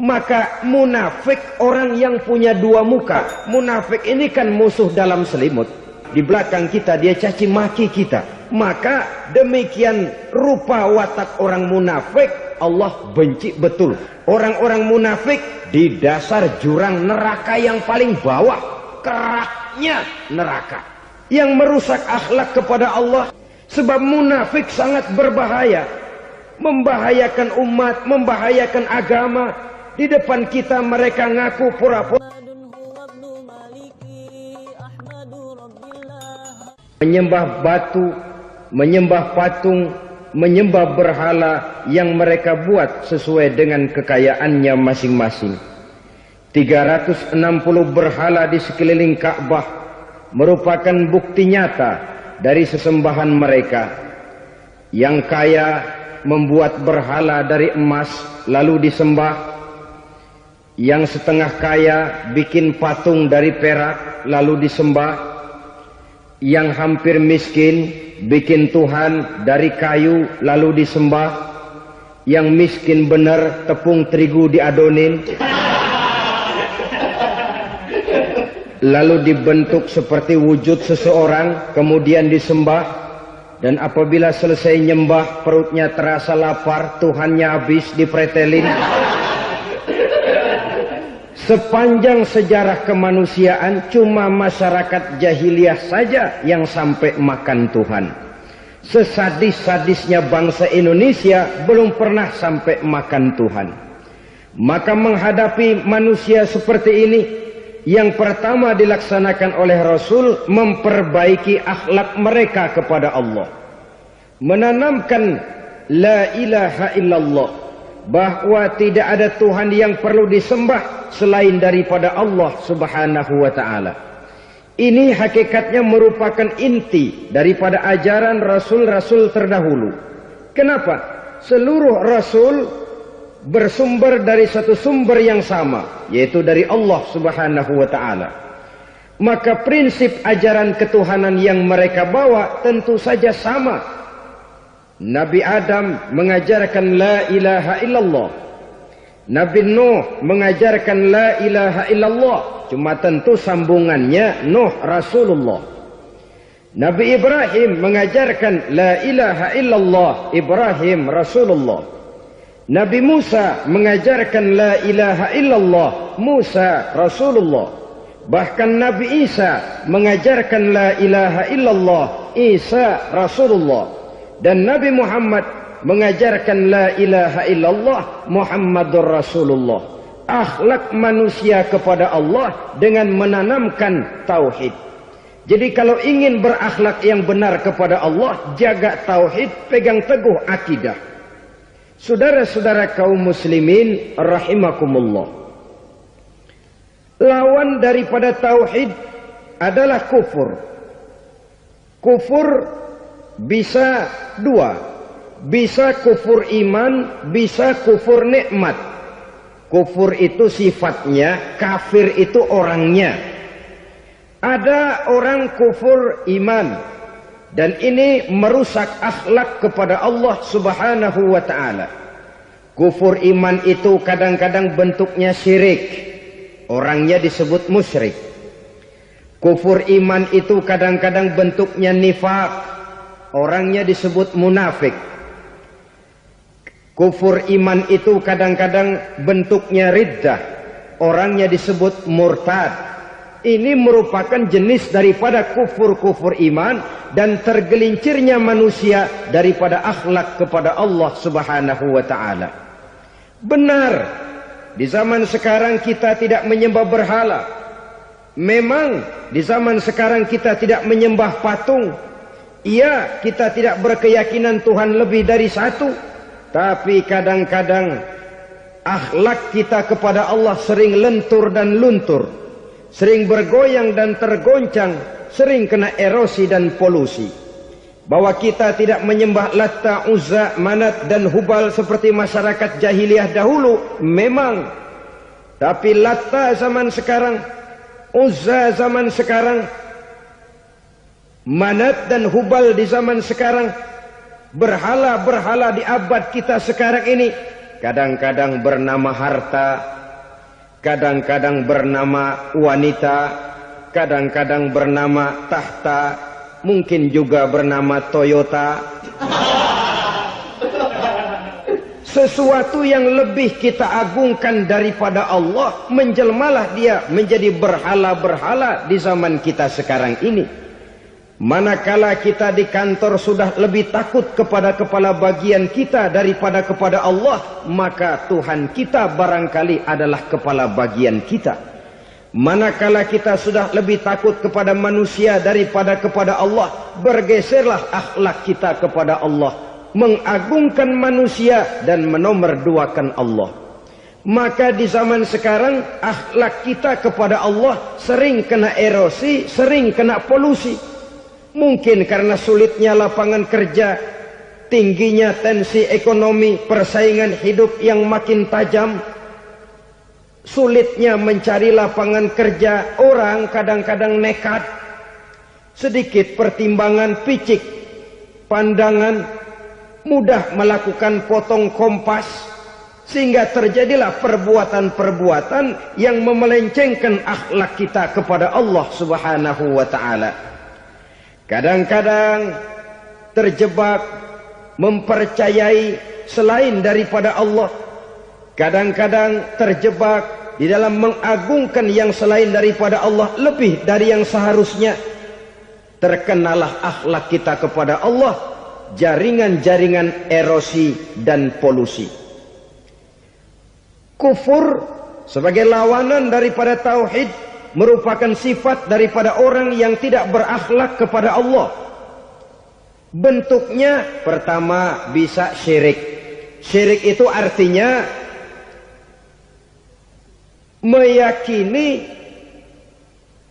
Maka munafik orang yang punya dua muka. Munafik ini kan musuh dalam selimut. Di belakang kita dia caci maki kita. Maka demikian rupa watak orang munafik Allah benci betul. Orang-orang munafik di dasar jurang neraka yang paling bawah, keraknya neraka, yang merusak akhlak kepada Allah. Sebab munafik sangat berbahaya, membahayakan umat, membahayakan agama. Di depan kita mereka ngaku pura-pura menyembah batu, menyembah patung, menyembah berhala yang mereka buat sesuai dengan kekayaannya masing-masing. 360 berhala di sekeliling Ka'bah merupakan bukti nyata dari sesembahan mereka. Yang kaya membuat berhala dari emas lalu disembah. Yang setengah kaya bikin patung dari perak lalu disembah. Yang hampir miskin bikin Tuhan dari kayu lalu disembah. Yang miskin benar tepung terigu diadonin lalu dibentuk seperti wujud seseorang kemudian disembah. Dan apabila selesai nyembah perutnya terasa lapar, Tuhannya habis dipretelin. Sepanjang sejarah kemanusiaan cuma masyarakat jahiliyah saja yang sampai makan Tuhan. Sesadis-sadisnya bangsa Indonesia belum pernah sampai makan Tuhan. Maka menghadapi manusia seperti ini, yang pertama dilaksanakan oleh Rasul memperbaiki akhlak mereka kepada Allah. Menanamkan la ilaha illallah, bahwa tidak ada Tuhan yang perlu disembah selain daripada Allah Subhanahu wa ta'ala. Ini hakikatnya merupakan inti daripada ajaran Rasul-Rasul terdahulu. Kenapa? Seluruh Rasul bersumber dari satu sumber yang sama, yaitu dari Allah Subhanahu wa ta'ala. Maka prinsip ajaran ketuhanan yang mereka bawa tentu saja sama. Nabi Adam mengajarkan la ilaha illallah. Nabi Nuh mengajarkan la ilaha illallah. Cuma tentu sambungannya Nuh Rasulullah. Nabi Ibrahim mengajarkan la ilaha illallah, Ibrahim Rasulullah. Nabi Musa mengajarkan la ilaha illallah, Musa Rasulullah. Bahkan Nabi Isa mengajarkan la ilaha illallah, Isa Rasulullah. Dan Nabi Muhammad mengajarkan la ilaha illallah, Muhammadur Rasulullah. Akhlak manusia kepada Allah dengan menanamkan tauhid. Jadi kalau ingin berakhlak yang benar kepada Allah, jaga tauhid, pegang teguh akidah. Saudara-saudara kaum muslimin rahimakumullah, lawan daripada tauhid adalah kufur. Kufur bisa dua, bisa kufur iman, bisa kufur nikmat. Kufur itu sifatnya, kafir itu orangnya. Ada orang kufur iman, dan ini merusak akhlak kepada Allah Subhanahu wa ta'ala. Kufur iman itu kadang-kadang bentuknya syirik, orangnya disebut musyrik. Kufur iman itu kadang-kadang bentuknya nifaq, orangnya disebut munafik. Kufur iman itu kadang-kadang bentuknya riddah, orangnya disebut murtad. Ini merupakan jenis daripada kufur-kufur iman dan tergelincirnya manusia daripada akhlak kepada Allah Subhanahu wa ta'ala. Benar, di zaman sekarang kita tidak menyembah berhala. Memang di zaman sekarang kita tidak menyembah patung. Iya, kita tidak berkeyakinan Tuhan lebih dari satu. Tapi kadang-kadang akhlak kita kepada Allah sering lentur dan luntur, sering bergoyang dan tergoncang, sering kena erosi dan polusi. Bahwa kita tidak menyembah Latta, Uzza, Manat dan Hubal seperti masyarakat jahiliyah dahulu, memang. Tapi Latta zaman sekarang, Uzza zaman sekarang, Manat dan Hubal di zaman sekarang, berhala-berhala di abad kita sekarang ini kadang-kadang bernama harta, kadang-kadang bernama wanita, kadang-kadang bernama tahta, mungkin juga bernama Toyota. Sesuatu yang lebih kita agungkan daripada Allah, menjelmalah dia menjadi berhala-berhala di zaman kita sekarang ini. Manakala kita di kantor sudah lebih takut kepada kepala bagian kita daripada kepada Allah, maka Tuhan kita barangkali adalah kepala bagian kita. Manakala kita sudah lebih takut kepada manusia daripada kepada Allah, bergeserlah akhlak kita kepada Allah, mengagungkan manusia dan menomorduakan Allah. Maka di zaman sekarang akhlak kita kepada Allah sering kena erosi, sering kena polusi. Mungkin karena sulitnya lapangan kerja, tingginya tensi ekonomi, persaingan hidup yang makin tajam, sulitnya mencari lapangan kerja, orang kadang-kadang nekat, sedikit pertimbangan, picik pandangan, mudah melakukan potong kompas, sehingga terjadilah perbuatan-perbuatan yang memelencengkan akhlak kita kepada Allah Subhanahu wa ta'ala. Kadang-kadang terjebak mempercayai selain daripada Allah. Kadang-kadang terjebak di dalam mengagungkan yang selain daripada Allah lebih dari yang seharusnya. Terkenalah akhlak kita kepada Allah, jaringan-jaringan erosi dan polusi. Kufur sebagai lawanan daripada tauhid merupakan sifat daripada orang yang tidak berakhlak kepada Allah. Bentuknya pertama bisa syirik. Syirik itu artinya meyakini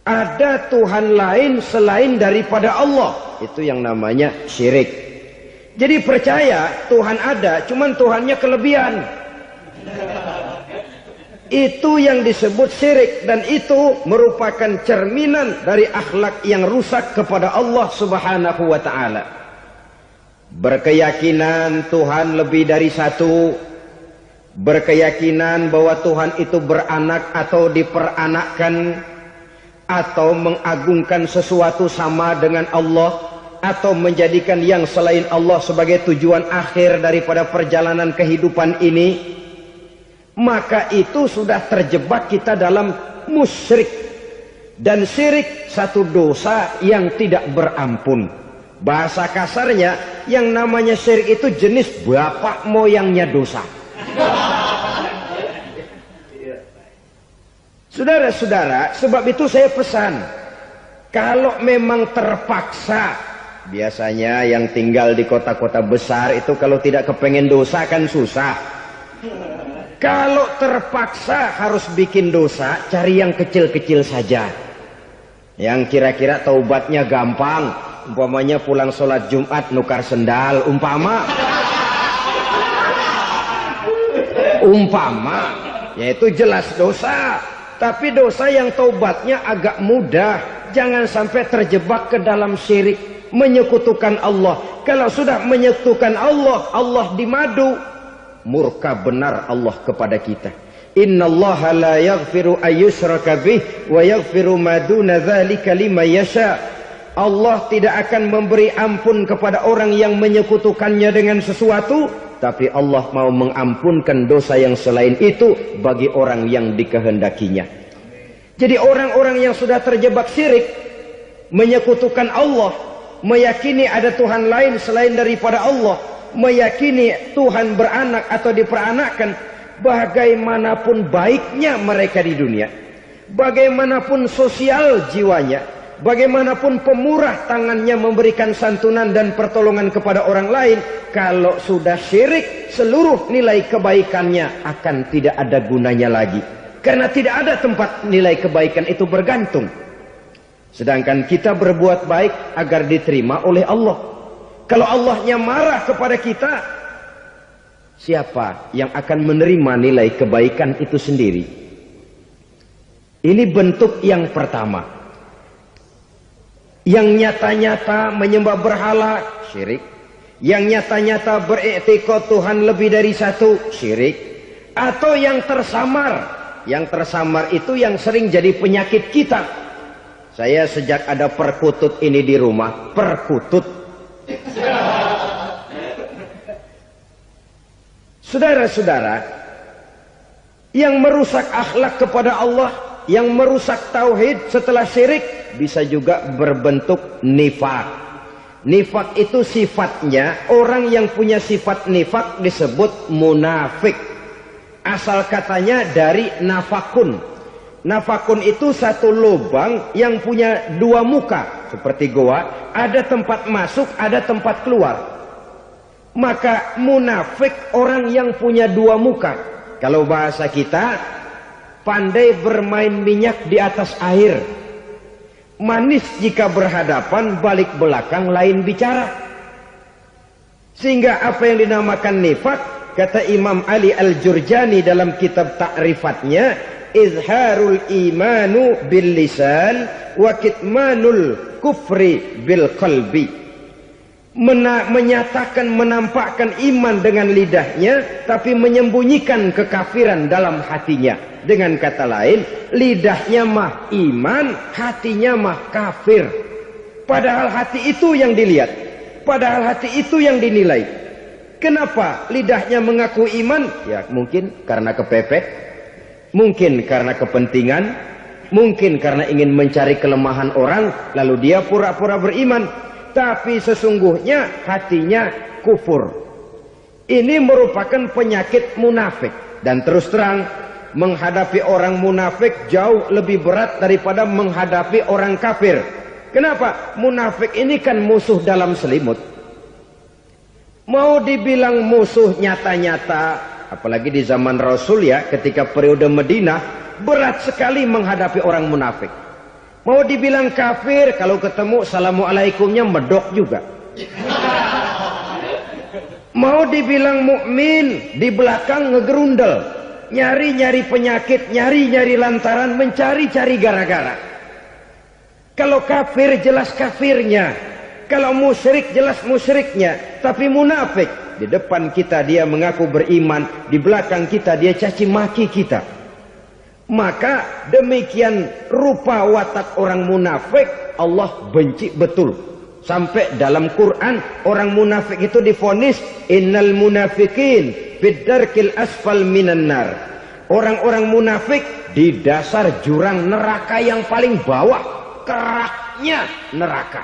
ada Tuhan lain selain daripada Allah. Itu yang namanya syirik. Jadi percaya Tuhan ada, cuman Tuhannya kelebihan. Itu yang disebut syirik, dan itu merupakan cerminan dari akhlak yang rusak kepada Allah Subhanahu wa ta'ala. Berkeyakinan Tuhan lebih dari satu, berkeyakinan bahwa Tuhan itu beranak atau diperanakkan, atau mengagungkan sesuatu sama dengan Allah, atau menjadikan yang selain Allah sebagai tujuan akhir daripada perjalanan kehidupan ini, maka itu sudah terjebak kita dalam musyrik. Dan syirik satu dosa yang tidak berampun. Bahasa kasarnya, yang namanya syirik itu jenis bapak moyangnya dosa. Saudara-saudara, sebab itu saya pesan, kalau memang terpaksa, biasanya yang tinggal di kota-kota besar itu kalau tidak kepengen dosa kan susah. Kalau terpaksa harus bikin dosa, cari yang kecil-kecil saja, yang kira-kira taubatnya gampang. Umpamanya pulang sholat Jumat nukar sendal, umpama, yaitu jelas dosa. Tapi dosa yang taubatnya agak mudah. Jangan sampai terjebak ke dalam syirik, menyekutukan Allah. Kalau sudah menyekutukan Allah, Allah dimadu, murka benar Allah kepada kita. Innallaha la yaghfiru ayyushraka bih wa yaghfiru ma duna dzalika liman yasha. Allah tidak akan memberi ampun kepada orang yang menyekutukannya dengan sesuatu, tapi Allah mau mengampunkan dosa yang selain itu bagi orang yang dikehendakinya. Jadi orang-orang yang sudah terjebak syirik, menyekutukan Allah, meyakini ada Tuhan lain selain daripada Allah, meyakini Tuhan beranak atau diperanakkan, bagaimanapun baiknya mereka di dunia, bagaimanapun sosial jiwanya, bagaimanapun pemurah tangannya memberikan santunan dan pertolongan kepada orang lain, kalau sudah syirik, seluruh nilai kebaikannya akan tidak ada gunanya lagi. Karena tidak ada tempat nilai kebaikan itu bergantung. Sedangkan kita berbuat baik agar diterima oleh Allah. Kalau Allahnya marah kepada kita, siapa yang akan menerima nilai kebaikan itu sendiri? Ini bentuk yang pertama. Yang nyata-nyata menyembah berhala, syirik. Yang nyata-nyata beriktikad Tuhan lebih dari satu, syirik. Atau yang tersamar, Yang tersamar itu yang sering jadi penyakit kita. Saya sejak ada perkutut ini di rumah, perkutut. Saudara-saudara, yang merusak akhlak kepada Allah, yang merusak tauhid setelah syirik, bisa juga berbentuk nifak. Nifak itu sifatnya, orang yang punya sifat nifak disebut munafik. Asal katanya dari nafakun. Nafakun itu satu lubang yang punya dua muka, seperti goa, ada tempat masuk, ada tempat keluar. Maka munafik orang yang punya dua muka. Kalau bahasa kita, pandai bermain minyak di atas air. Manis jika berhadapan, balik belakang lain bicara. Sehingga apa yang dinamakan nifak, kata Imam Ali Al-Jurjani dalam kitab ta'rifatnya, izharul imanu bil lisan wa kitmanul kufri bil qalbi. Menyatakan, menampakkan iman dengan lidahnya, tapi menyembunyikan kekafiran dalam hatinya. Dengan kata lain, lidahnya mah iman, hatinya mah kafir. Padahal hati itu yang dilihat, padahal hati itu yang dinilai. Kenapa lidahnya mengaku iman? Ya mungkin karena kepepet, mungkin karena kepentingan, mungkin karena ingin mencari kelemahan orang, lalu dia pura-pura beriman. Tapi sesungguhnya hatinya kufur. Ini merupakan penyakit munafik. Dan terus terang, menghadapi orang munafik jauh lebih berat daripada menghadapi orang kafir. Kenapa? Munafik ini kan musuh dalam selimut. Mau dibilang musuh nyata-nyata, apalagi di zaman Rasul ya, ketika periode Madinah, berat sekali menghadapi orang munafik. Mau dibilang kafir, kalau ketemu assalamualaikumnya medok juga. Mau dibilang mukmin, di belakang ngegerundel, nyari-nyari penyakit, nyari-nyari lantaran, mencari-cari gara-gara. Kalau kafir jelas kafirnya, kalau musyrik jelas musyriknya. Tapi munafik, di depan kita dia mengaku beriman, di belakang kita dia caci maki kita. Maka demikian rupa watak orang munafik, Allah benci betul. Sampai dalam Quran orang munafik itu divonis innal munafiqin fid darkil asfal minan nar. Orang-orang munafik di dasar jurang neraka yang paling bawah, keraknya neraka.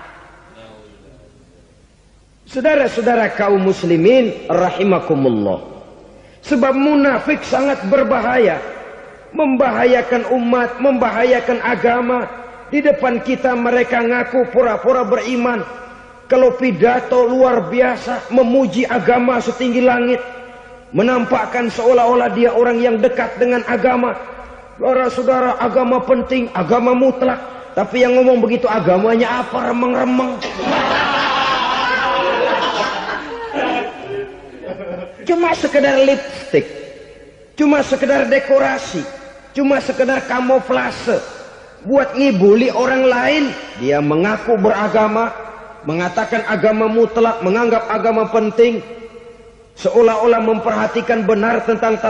Saudara-saudara kaum muslimin rahimakumullah. Sebab munafik sangat berbahaya. Membahayakan umat, membahayakan agama. Di depan kita mereka ngaku pura-pura beriman. Kalau pidato luar biasa, memuji agama setinggi langit, menampakkan seolah-olah dia orang yang dekat dengan agama. Saudara-saudara, agama penting, agama mutlak. Tapi yang ngomong begitu agamanya apa? Remeng-remeng. Cuma sekedar lipstick, cuma sekedar dekorasi, cuma sekedar kamuflase buat ngibuli orang lain. Dia mengaku beragama, mengatakan agama mutlak, menganggap agama penting, seolah-olah memperhatikan benar tentang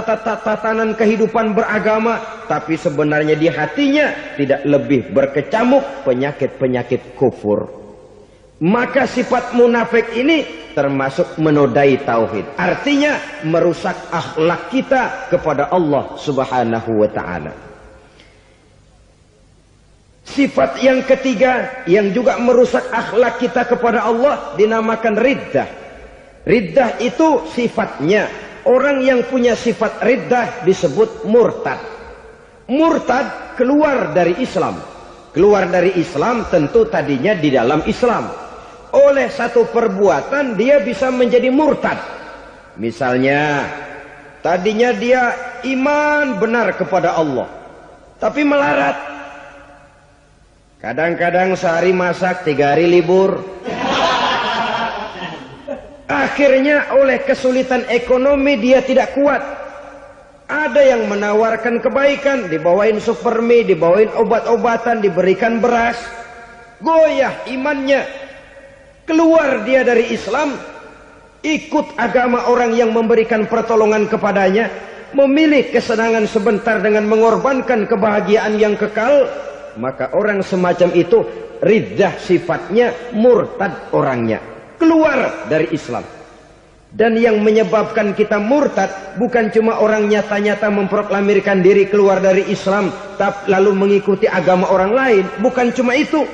tatanan kehidupan beragama, tapi sebenarnya di hatinya tidak lebih berkecamuk penyakit-penyakit kufur. Maka sifat munafik ini termasuk menodai tauhid. Artinya merusak akhlak kita kepada Allah Subhanahu wa ta'ala. Sifat yang ketiga yang juga merusak akhlak kita kepada Allah dinamakan riddah. Riddah itu sifatnya, orang yang punya sifat riddah disebut murtad. Murtad keluar dari Islam. Keluar dari Islam tentu tadinya di dalam Islam. Oleh satu perbuatan dia bisa menjadi murtad. Misalnya tadinya dia iman benar kepada Allah, tapi melarat. Kadang-kadang sehari masak, 3 hari libur. Akhirnya oleh kesulitan ekonomi dia tidak kuat. Ada yang menawarkan kebaikan, dibawain supermi, dibawain obat-obatan, diberikan beras. Goyah imannya. Keluar dia dari Islam, ikut agama orang yang memberikan pertolongan kepadanya. memilih kesenangan sebentar dengan mengorbankan kebahagiaan yang kekal, maka orang semacam itu riddah sifatnya, murtad orangnya, keluar dari Islam. Dan yang menyebabkan kita murtad bukan cuma orang nyata-nyata memproklamirkan diri keluar dari Islam lalu mengikuti agama orang lain, bukan cuma itu.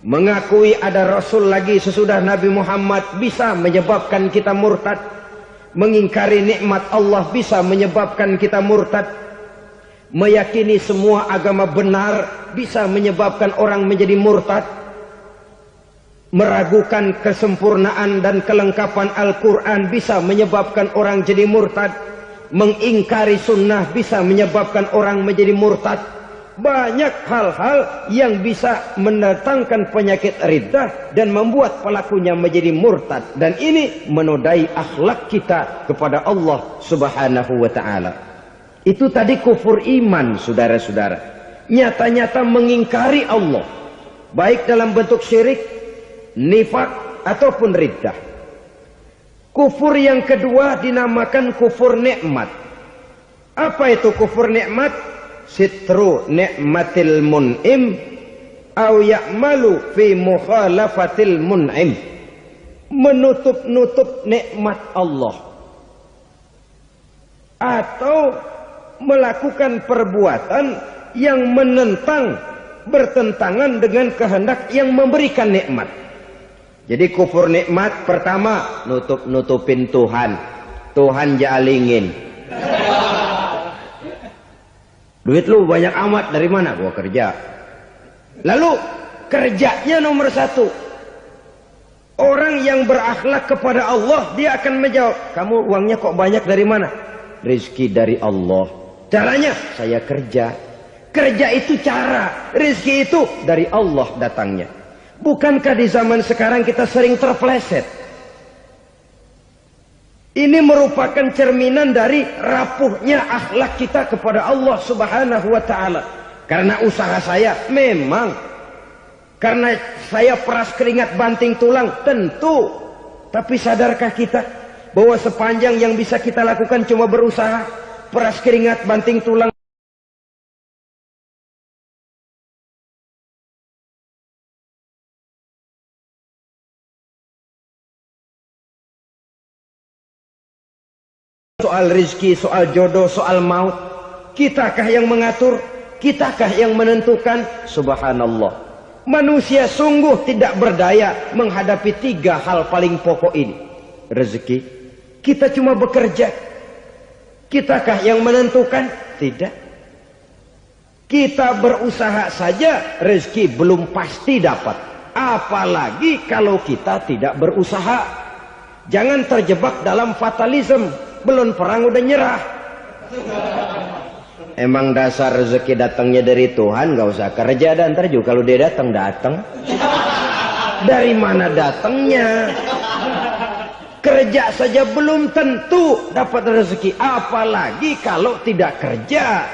Mengakui ada Rasul lagi sesudah Nabi Muhammad bisa menyebabkan kita murtad. Mengingkari nikmat Allah bisa menyebabkan kita murtad. Meyakini semua agama benar bisa menyebabkan orang menjadi murtad. Meragukan kesempurnaan dan kelengkapan Al-Quran bisa menyebabkan orang jadi murtad. Mengingkari sunnah bisa menyebabkan orang menjadi murtad. Banyak hal-hal yang bisa mendatangkan penyakit riddah dan membuat pelakunya menjadi murtad. Dan ini menodai akhlak kita kepada Allah Subhanahu wa ta'ala. Itu tadi kufur iman, saudara-saudara. Nyata-nyata mengingkari Allah, baik dalam bentuk syirik, nifak ataupun riddah. Kufur yang kedua dinamakan kufur nikmat. Apa itu kufur nikmat? Sitru nikmatil mun'im au ya'malu fi mukhalafatil mun'im. Menutup-nutup nikmat Allah atau melakukan perbuatan yang menentang, bertentangan dengan kehendak yang memberikan nikmat. Jadi kufur nikmat pertama, nutup-nutupin Tuhan. Tuhan jalingin. Duit lu banyak amat, dari mana? Gua kerja. Lalu kerjanya nomor satu. Orang yang berakhlak kepada Allah, dia akan menjawab, kamu uangnya kok banyak, dari mana? Rezeki dari Allah. Caranya, saya kerja. Kerja itu cara, rezeki itu dari Allah datangnya. Bukankah di zaman sekarang kita sering terpleset? Ini merupakan cerminan dari rapuhnya akhlak kita kepada Allah Subhanahu wa ta'ala. Karena usaha saya memang, karena saya peras keringat banting tulang, tentu. Tapi sadarkah kita bahwa sepanjang yang bisa kita lakukan cuma berusaha, peras keringat banting tulang, soal rizki, soal jodoh, soal maut, kitakah yang mengatur? Kitakah yang menentukan? Subhanallah. Manusia sungguh tidak berdaya menghadapi tiga hal paling pokok ini. Rezeki, kita cuma bekerja. Kitakah yang menentukan? Tidak. Kita berusaha saja, rezeki belum pasti dapat. Apalagi kalau kita tidak berusaha. Jangan terjebak dalam fatalisme. Belum perang udah nyerah. Emang dasar rezeki datangnya dari Tuhan, nggak usah kerja, dan ntar juga kalau dia datang. Dari mana datangnya? Kerja saja belum tentu dapat rezeki, apalagi kalau tidak kerja.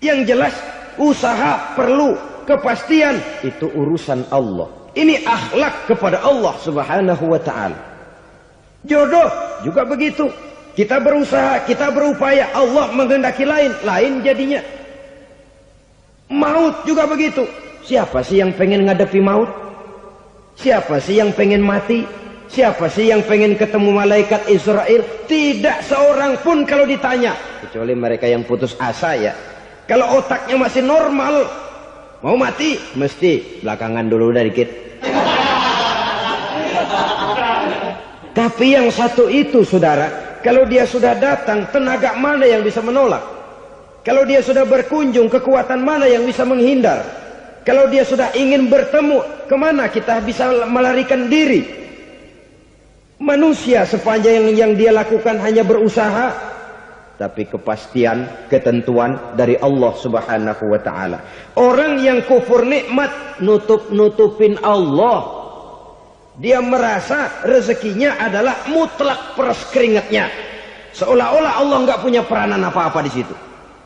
Yang jelas usaha perlu kepastian, itu urusan Allah. Ini akhlak kepada Allah Subhanahu wa ta'ala. Jodoh juga begitu. Kita berusaha, kita berupaya, Allah menghendaki lain jadinya. Maut juga begitu. Siapa sih yang pengen ngadepi maut? Siapa sih yang pengen mati? Siapa sih yang pengen ketemu malaikat Israel? Tidak seorang pun kalau ditanya, kecuali mereka yang putus asa ya. Kalau otaknya masih normal, mau mati mesti belakangan dulu dikit. Tapi yang satu itu, saudara, kalau dia sudah datang, tenaga mana yang bisa menolak? Kalau dia sudah berkunjung, kekuatan mana yang bisa menghindar? Kalau dia sudah ingin bertemu, kemana kita bisa melarikan diri? Manusia sepanjang yang dia lakukan hanya berusaha, tapi kepastian, ketentuan dari Allah Subhanahu wa ta'ala. Orang yang kufur nikmat, nutupin Allah. Dia merasa rezekinya adalah mutlak peras keringatnya. Seolah-olah Allah nggak punya peranan apa-apa di situ.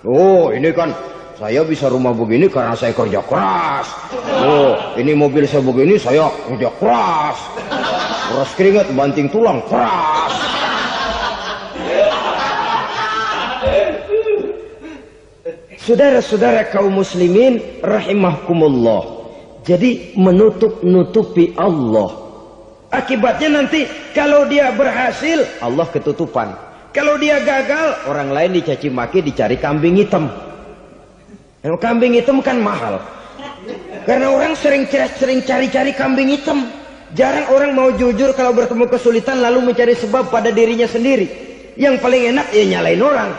Oh, ini kan saya bisa rumah begini karena saya kerja keras. Oh, ini mobil saya begini, saya kerja keras. Peras keringat, banting tulang, keras. Saudara-saudara kaum muslimin rahimahkumullah. Jadi menutup-nutupi Allah. Akibatnya nanti kalau dia berhasil, Allah ketutupan. Kalau dia gagal, orang lain dicaci maki, dicari kambing hitam. Kambing hitam kan mahal. Karena orang sering cari-cari kambing hitam. Jarang orang mau jujur kalau bertemu kesulitan lalu mencari sebab pada dirinya sendiri. Yang paling enak ya nyalain orang.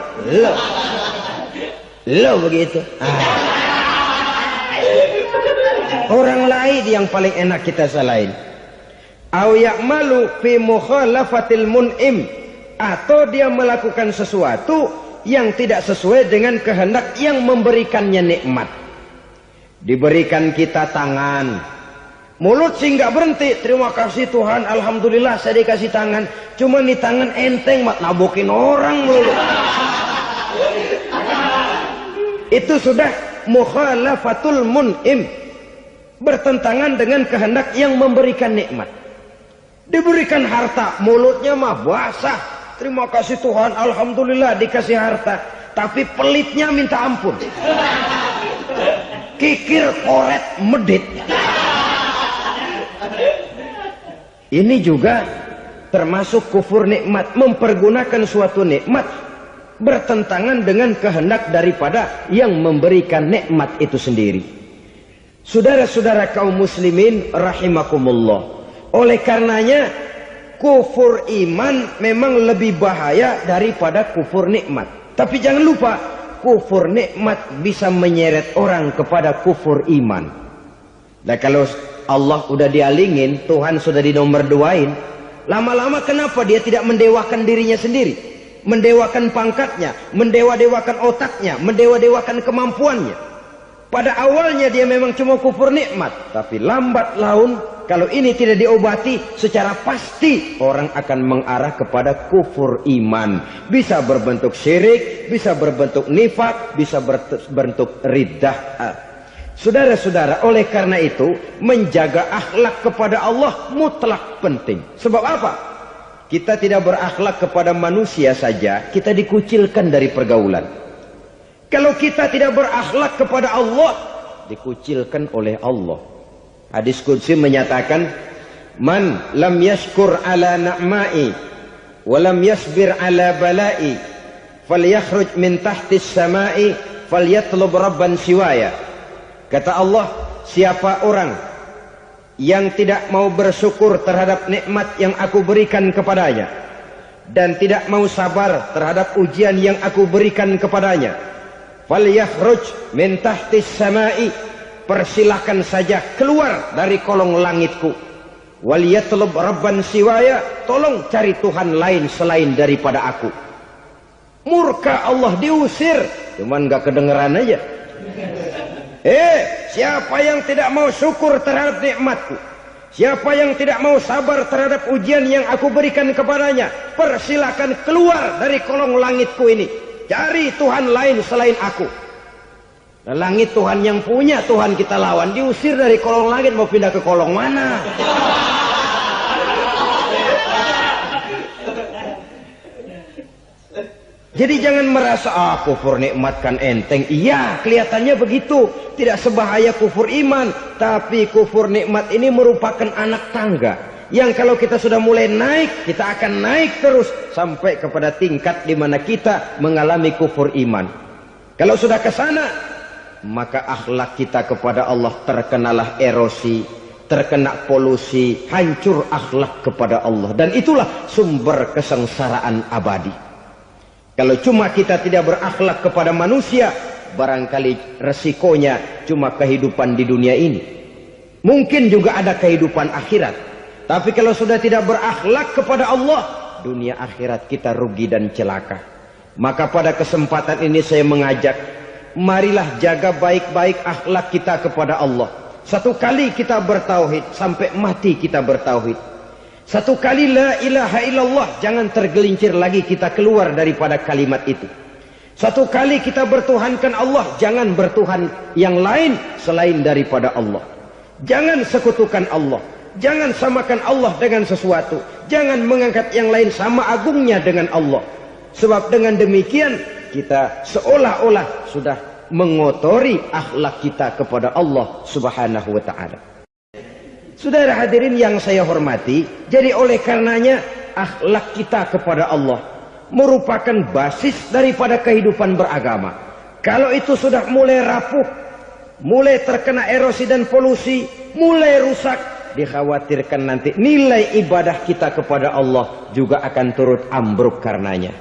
Lo begitu. Orang lain yang paling enak kita salahin. Au ya'malu fi mukhalafatil mun'im, atau dia melakukan sesuatu yang tidak sesuai dengan kehendak yang memberikannya nikmat. Diberikan kita tangan, mulut sih nggak berhenti. Terima kasih Tuhan, alhamdulillah saya dikasih tangan. Cuma nih tangan enteng mat nabokin orang mulu. Itu sudah mukhalafatul mun'im, bertentangan dengan kehendak yang memberikan nikmat. Diberikan harta, mulutnya mah basah. Terima kasih Tuhan, alhamdulillah dikasih harta. Tapi pelitnya minta ampun. Kikir, koret, medit. Ini juga termasuk kufur nikmat, mempergunakan suatu nikmat bertentangan dengan kehendak daripada yang memberikan nikmat itu sendiri. Saudara-saudara kaum muslimin rahimakumullah. Oleh karenanya kufur iman memang lebih bahaya daripada kufur nikmat. Tapi jangan lupa, kufur nikmat bisa menyeret orang kepada kufur iman. Nah kalau Allah udah dialingin, Tuhan sudah dinomor duain, lama-lama kenapa dia tidak mendewakan dirinya sendiri? Mendewakan pangkatnya, mendewa-dewakan otaknya, mendewa-dewakan kemampuannya. Pada awalnya dia memang cuma kufur nikmat, tapi lambat laun kalau ini tidak diobati secara pasti orang akan mengarah kepada kufur iman. Bisa berbentuk syirik, bisa berbentuk nifak, bisa berbentuk riddah. Saudara-saudara, oleh karena itu menjaga akhlak kepada Allah mutlak penting. Sebab apa? Kita tidak berakhlak kepada manusia saja, kita dikucilkan dari pergaulan. Kalau kita tidak berakhlak kepada Allah, dikucilkan oleh Allah. Hadis qudsi menyatakan, man lam yashkur ala na'ma'i wa lam yasbir ala bala'i falyakhruj min tahtis sama'i falyatlub rabban siwaya. Kata Allah, siapa orang yang tidak mau bersyukur terhadap nikmat yang aku berikan kepadanya dan tidak mau sabar terhadap ujian yang aku berikan kepadanya, falyakhruj min tahtis sama'i, persilahkan saja keluar dari kolong langitku, waliyatlub rabban siwaya, tolong cari Tuhan lain selain daripada aku. Murka Allah, diusir, cuman gak kedengeran aja. Siapa yang tidak mau syukur terhadap nikmatku, siapa yang tidak mau sabar terhadap ujian yang aku berikan kepadanya, persilakan keluar dari kolong langitku ini, cari Tuhan lain selain aku. Nah, langit Tuhan yang punya, Tuhan kita lawan, diusir dari kolong langit, mau pindah ke kolong mana? Jadi jangan merasa kufur nikmat kan enteng. Iya, kelihatannya begitu, tidak sebahaya kufur iman. Tapi kufur nikmat ini merupakan anak tangga yang kalau kita sudah mulai naik, kita akan naik terus sampai kepada tingkat di mana kita mengalami kufur iman. Kalau sudah ke sana, maka akhlak kita kepada Allah terkenalah erosi, terkena polusi, hancur akhlak kepada Allah, dan itulah sumber kesengsaraan abadi. Kalau cuma kita tidak berakhlak kepada manusia, barangkali resikonya cuma kehidupan di dunia ini. Mungkin juga ada kehidupan akhirat. Tapi kalau sudah tidak berakhlak kepada Allah, dunia akhirat kita rugi dan celaka. Maka pada kesempatan ini saya mengajak, marilah jaga baik-baik akhlak kita kepada Allah. Satu kali kita bertauhid, sampai mati kita bertauhid. Satu kali la ilaha illallah, jangan tergelincir lagi kita keluar daripada kalimat itu. Satu kali kita bertuhankan Allah, jangan bertuhan yang lain selain daripada Allah. Jangan sekutukan Allah, jangan samakan Allah dengan sesuatu, jangan mengangkat yang lain sama agungnya dengan Allah. Sebab dengan demikian kita seolah-olah sudah mengotori akhlak kita kepada Allah Subhanahu wa taala. Saudara hadirin yang saya hormati, jadi oleh karenanya akhlak kita kepada Allah merupakan basis daripada kehidupan beragama. Kalau itu sudah mulai rapuh, mulai terkena erosi dan polusi, mulai rusak, dikhawatirkan nanti nilai ibadah kita kepada Allah juga akan turut ambruk karenanya.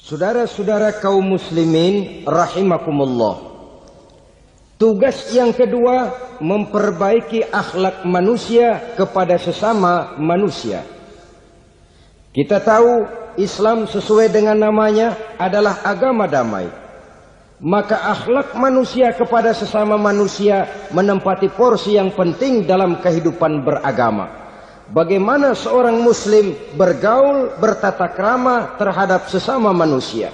Saudara-saudara kaum muslimin rahimakumullah, tugas yang kedua memperbaiki akhlak manusia kepada sesama manusia. Kita tahu Islam sesuai dengan namanya adalah agama damai. Maka akhlak manusia kepada sesama manusia menempati porsi yang penting dalam kehidupan beragama. Bagaimana seorang muslim bergaul, bertata krama terhadap sesama manusia.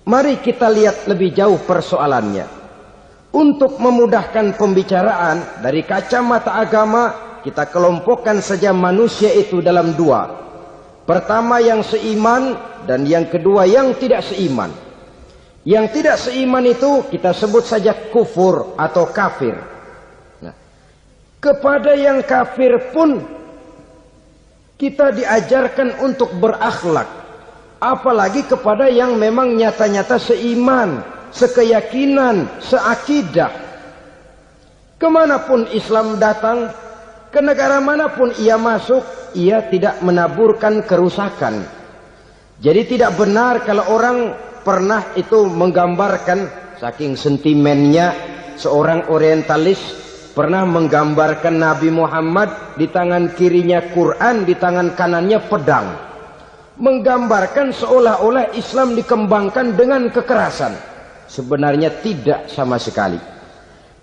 Mari kita lihat lebih jauh persoalannya. Untuk memudahkan pembicaraan dari kacamata agama, kita kelompokkan saja manusia itu dalam dua. Pertama yang seiman dan yang kedua yang tidak seiman. Yang tidak seiman itu kita sebut saja kufur atau kafir. Nah, kepada yang kafir pun kita diajarkan untuk berakhlak, apalagi kepada yang memang nyata-nyata seiman, sekeyakinan, seakidah. Kemanapun Islam datang, ke negara manapun ia masuk, ia tidak menaburkan kerusakan. Jadi tidak benar kalau orang pernah itu menggambarkan, saking sentimennya seorang orientalis pernah menggambarkan Nabi Muhammad di tangan kirinya Quran, di tangan kanannya pedang. Menggambarkan seolah-olah Islam dikembangkan dengan kekerasan. Sebenarnya tidak sama sekali.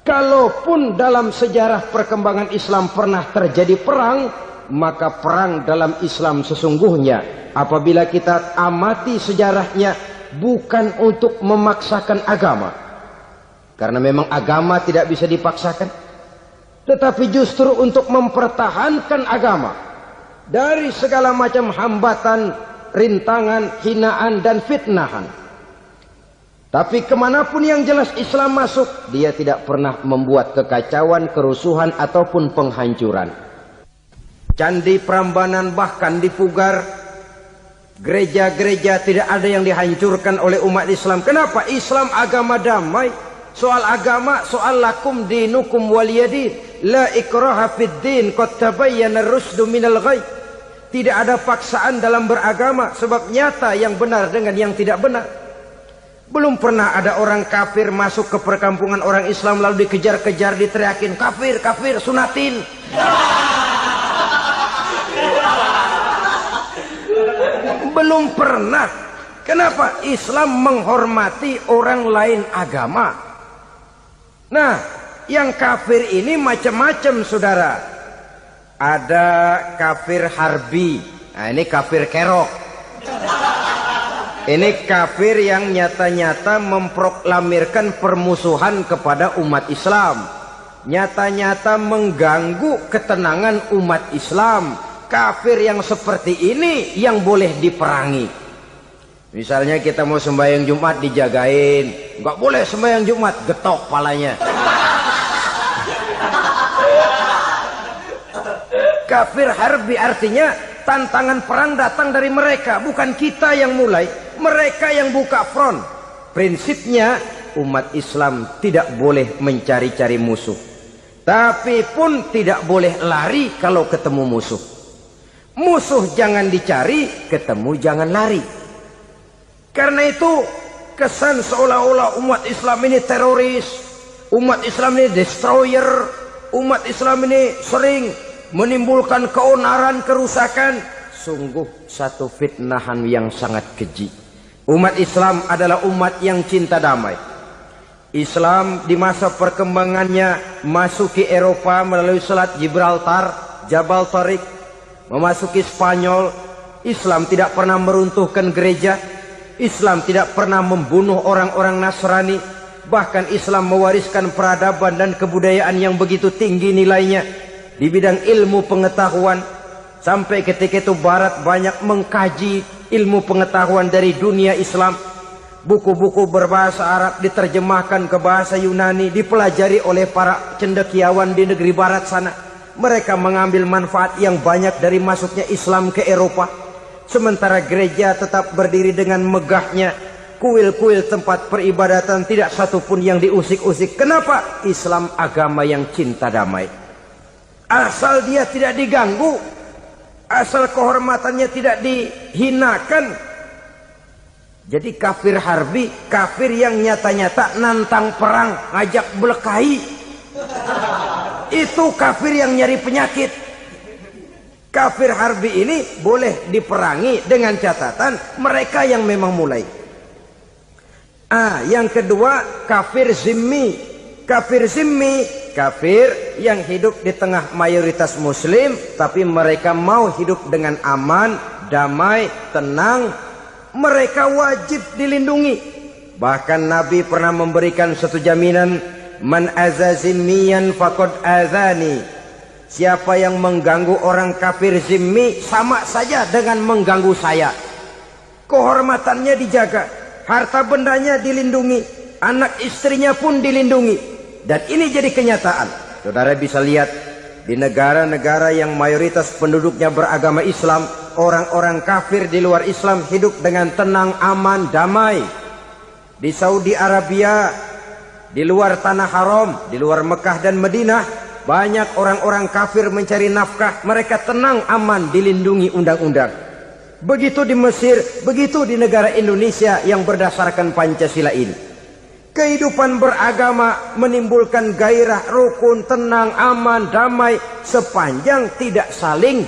Kalaupun dalam sejarah perkembangan Islam pernah terjadi perang, maka perang dalam Islam sesungguhnya apabila kita amati sejarahnya bukan untuk memaksakan agama. Karena memang agama tidak bisa dipaksakan. Tetapi justru untuk mempertahankan agama dari segala macam hambatan, rintangan, hinaan, dan fitnahan. Tapi kemanapun yang jelas Islam masuk, dia tidak pernah membuat kekacauan, kerusuhan, ataupun penghancuran. Candi Prambanan bahkan dipugar, gereja-gereja tidak ada yang dihancurkan oleh umat Islam. Kenapa? Islam agama damai. Soal agama, soal lakum dinukum waliyadin. La ikraha fid din, qad tabayyana ar-rusdu minal ghayy. Tidak ada paksaan dalam beragama, sebab nyata yang benar dengan yang tidak benar. Belum pernah ada orang kafir masuk ke perkampungan orang Islam lalu dikejar-kejar, diteriakin kafir, kafir, sunatin. Belum pernah. Kenapa? Islam menghormati orang lain agama. Nah, yang kafir ini macam-macam saudara. Ada kafir harbi. Nah, ini kafir kerok. Ini kafir yang nyata-nyata memproklamirkan permusuhan kepada umat Islam. Nyata-nyata mengganggu ketenangan umat Islam. Kafir yang seperti ini yang boleh diperangi. Misalnya kita mau sembahyang Jumat dijagain, nggak boleh sembahyang Jumat, getok palanya. Kafir harbi artinya tantangan perang datang dari mereka, bukan kita yang mulai, mereka yang buka front. Prinsipnya umat Islam tidak boleh mencari-cari musuh, tapi pun tidak boleh lari kalau ketemu musuh. Musuh jangan dicari, ketemu jangan lari. Karena itu kesan seolah-olah umat Islam ini teroris, umat Islam ini destroyer, umat Islam ini sering menimbulkan keonaran, kerusakan. Sungguh satu fitnahan yang sangat keji. Umat Islam adalah umat yang cinta damai. Islam di masa perkembangannya masuki Eropa melalui Selat Gibraltar, Jabal Tariq, memasuki Spanyol. Islam tidak pernah meruntuhkan gereja. Islam tidak pernah membunuh orang-orang Nasrani. Bahkan Islam mewariskan peradaban dan kebudayaan yang begitu tinggi nilainya di bidang ilmu pengetahuan. Sampai ketika itu Barat banyak mengkaji, ilmu pengetahuan dari dunia Islam. Buku-buku berbahasa Arab diterjemahkan ke bahasa Yunani, dipelajari oleh para cendekiawan di negeri barat sana. Mereka mengambil manfaat yang banyak dari masuknya Islam ke Eropa. Sementara gereja tetap berdiri dengan megahnya. Kuil-kuil tempat peribadatan tidak satupun yang diusik-usik. Kenapa? Islam agama yang cinta damai. Asal dia tidak diganggu, asal kehormatannya tidak dihinakan. Jadi kafir harbi, kafir yang nyata-nyata nantang perang, ngajak berkelahi. Itu kafir yang nyari penyakit. Kafir harbi ini boleh diperangi dengan catatan mereka yang memang mulai. Yang kedua, kafir zimmi. Kafir zimmi, kafir yang hidup di tengah mayoritas muslim, tapi mereka mau hidup dengan aman, damai, tenang. Mereka wajib dilindungi. Bahkan Nabi pernah memberikan satu jaminan, man azazimiyan faqad azani. Siapa yang mengganggu orang kafir zimmi sama saja dengan mengganggu saya. Kehormatannya dijaga, harta bendanya dilindungi, anak istrinya pun dilindungi. Dan ini jadi kenyataan. Saudara bisa lihat di negara-negara yang mayoritas penduduknya beragama Islam, orang-orang kafir di luar Islam hidup dengan tenang, aman, damai. Di Saudi Arabia, di luar tanah haram, di luar Mekah dan Madinah, banyak orang-orang kafir mencari nafkah. Mereka tenang, aman, dilindungi undang-undang. Begitu di Mesir, begitu di negara Indonesia yang berdasarkan Pancasila ini. Kehidupan beragama menimbulkan gairah, rukun, tenang, aman, damai, sepanjang tidak saling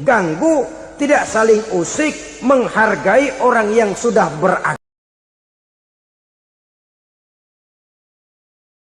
ganggu, tidak saling usik, menghargai orang yang sudah beragama.